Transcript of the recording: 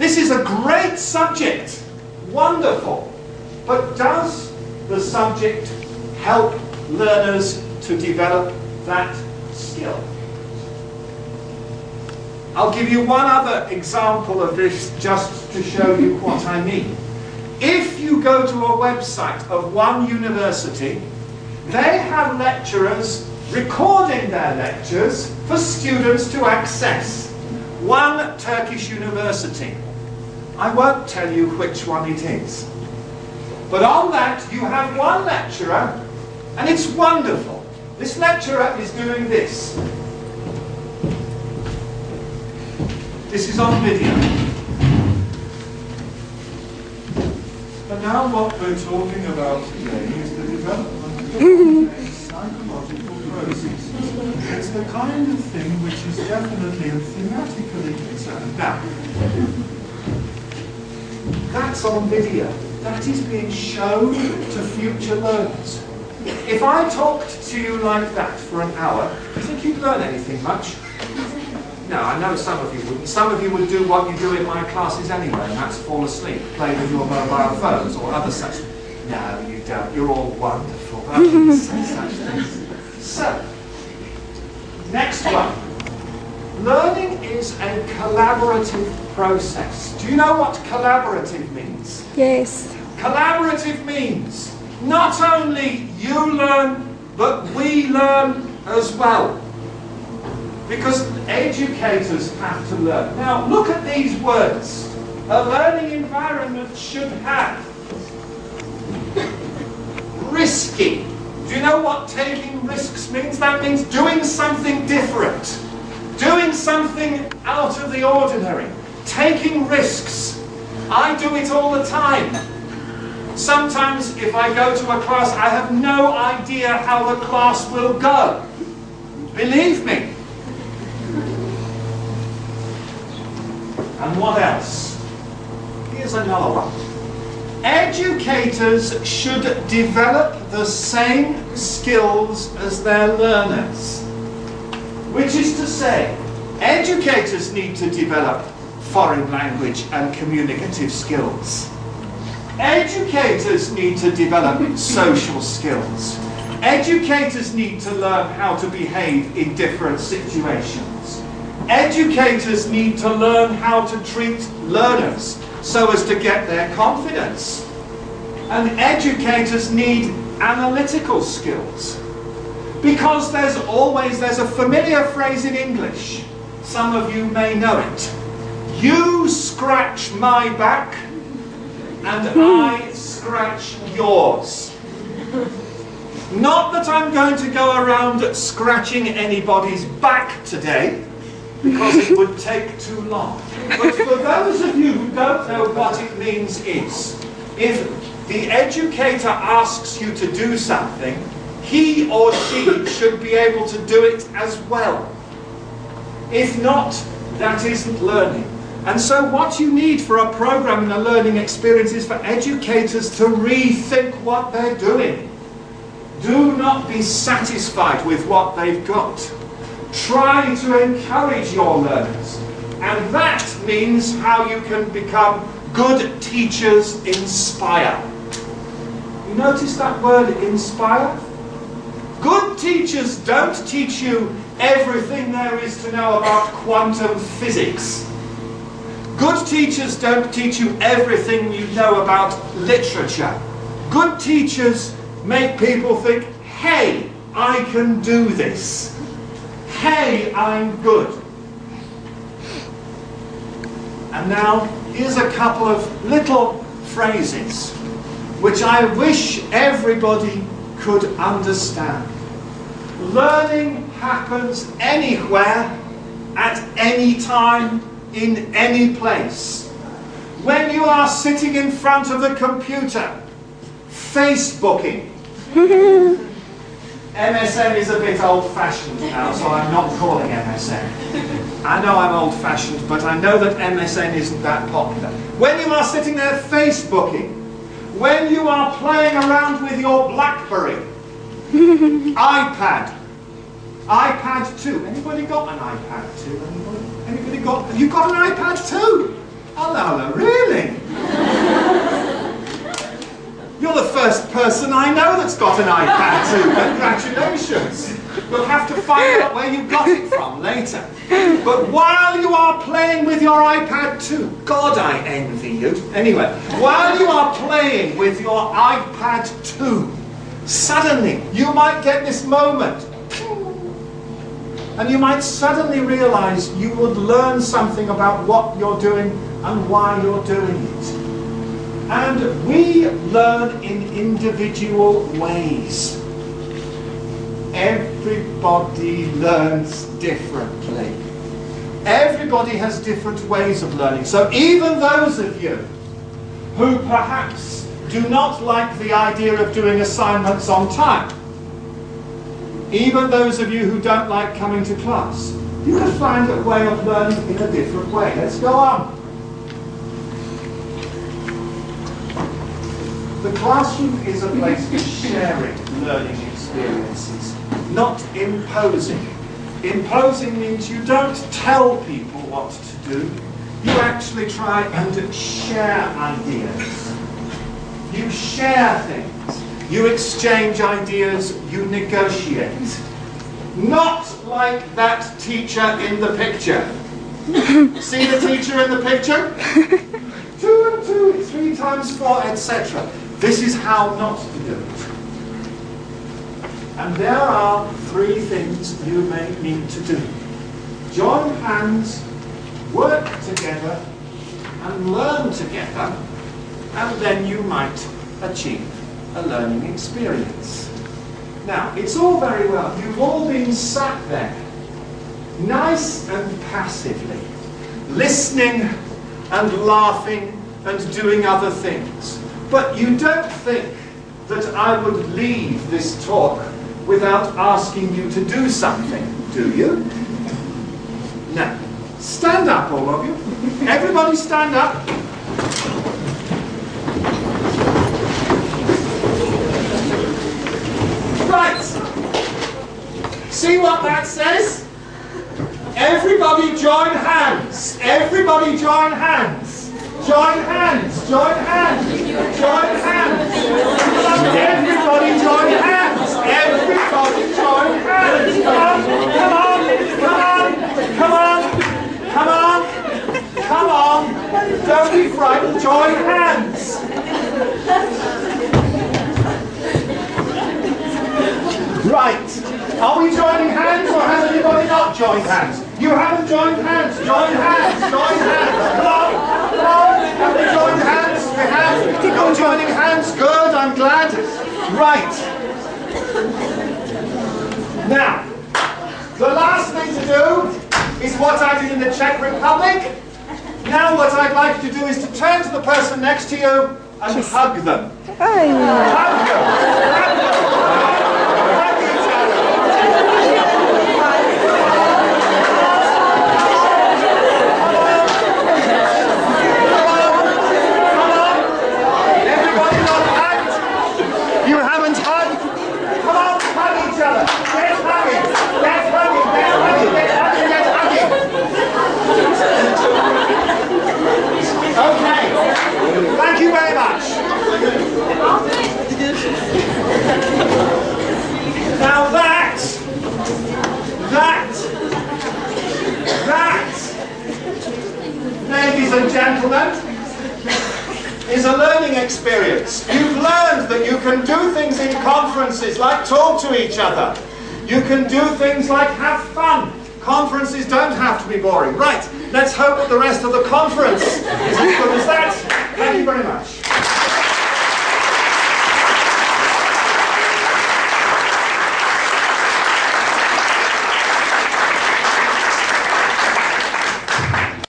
This is a great subject, wonderful, but does the subject help learners to develop that skill? I'll give you one other example of this just to show you what I mean. If you go to a website of one university, they have lecturers recording their lectures for students to access. One Turkish university. I won't tell you which one it is. But on that you have one lecturer, and it's wonderful. This lecturer is doing this. This is on video. But now what we're talking about today is the development of a psychological process. It's the kind of thing which is definitely and thematically concerned. Now, that's on video. That is being shown to future learners. If I talked to you like that for an hour, do you think you'd learn anything much? No, I know some of you wouldn't. Some of you would do what you do in my classes anyway, and that's fall asleep, play with your mobile phones or other such. No, you don't. You're all wonderful. I wouldn't say such things. So, next one. Learning is a collaborative process. Do you know what collaborative means? Yes. Collaborative means not only you learn, but we learn as well. Because educators have to learn. Now, look at these words. A learning environment should have risky. Do you know what taking risks means? That means doing something different. Doing something out of the ordinary. Taking risks. I do it all the time. Sometimes if I go to a class, I have no idea how the class will go. Believe me. And what else? Here's another one. Educators should develop the same skills as their learners. Which is to say, educators need to develop foreign language and communicative skills. Educators need to develop social skills. Educators need to learn how to behave in different situations. Educators need to learn how to treat learners so as to get their confidence. And educators need analytical skills. Because there's a familiar phrase in English. Some of you may know it. You scratch my back and I scratch yours. Not that I'm going to go around scratching anybody's back today, because it would take too long. But for those of you who don't know what it means is, if the educator asks you to do something, he or she should be able to do it as well. If not, that isn't learning. And so what you need for a program and a learning experience is for educators to rethink what they're doing. Do not be satisfied with what they've got. Try to encourage your learners. And that means how you can become good teachers inspire. You notice that word inspire? Good teachers don't teach you everything there is to know about quantum physics. Good teachers don't teach you everything you know about literature. Good teachers make people think, hey, I can do this. Hey, I'm good. And now, here's a couple of little phrases which I wish everybody could understand. Learning happens anywhere, at any time, in any place. When you are sitting in front of the computer, Facebooking. MSN is a bit old-fashioned now, so I'm not calling MSN. I know I'm old-fashioned, but I know that MSN isn't that popular. When you are sitting there Facebooking, when you are playing around with your BlackBerry, iPad 2. Anybody got an iPad 2? Anybody got? You got an iPad 2? Hello, that's got an iPad too. Congratulations. You'll have to find out where you got it from later. But while you are playing with your iPad 2, God, I envy you. Anyway, while you are playing with your iPad 2, suddenly you might get this moment. And you might suddenly realize you would learn something about what you're doing and why you're doing it. And we learn in individual ways. Everybody learns differently. Everybody has different ways of learning. So even those of you who perhaps do not like the idea of doing assignments on time, even those of you who don't like coming to class, you can find a way of learning in a different way. Let's go on. The classroom is a place for sharing learning experiences, not imposing. Imposing means you don't tell people what to do. You actually try and share ideas. You share things. You exchange ideas. You negotiate. Not like that teacher in the picture. See the teacher in the picture? 2 and 2, 3 times 4, etc. This is how not to do it. And there are 3 things you may need to do. Join hands, work together, and learn together, and then you might achieve a learning experience. Now, it's all very well. You've all been sat there, nice and passively, listening and laughing and doing other things. But you don't think that I would leave this talk without asking you to do something, do you? Now, stand up, all of you. Everybody stand up. Right. See what that says? Everybody join hands. Everybody join hands. Join hands. Join hands. Join hands. Everybody join hands. Everybody join hands. Come on. Come on. Come on. Come on. Come on. Don't be frightened. Join hands. Right. Are we joining hands or has anybody not joined hands? You haven't joined hands. Join hands. Join hands. Come on. Come on. Have we joined hands? We have. You're joining hands. Good. I'm glad. Right. Now, the last thing to do is what I did in the Czech Republic. Now what I'd like you to do is to turn to the person next to you and hug them. Hug them. Hug them. Thank you very much. Now that, ladies and gentlemen, is a learning experience. You've learned that you can do things in conferences like talk to each other. You can do things like have fun. Conferences don't have to be boring. Right, let's hope that the rest of the conference is as good as that. Thank you very much.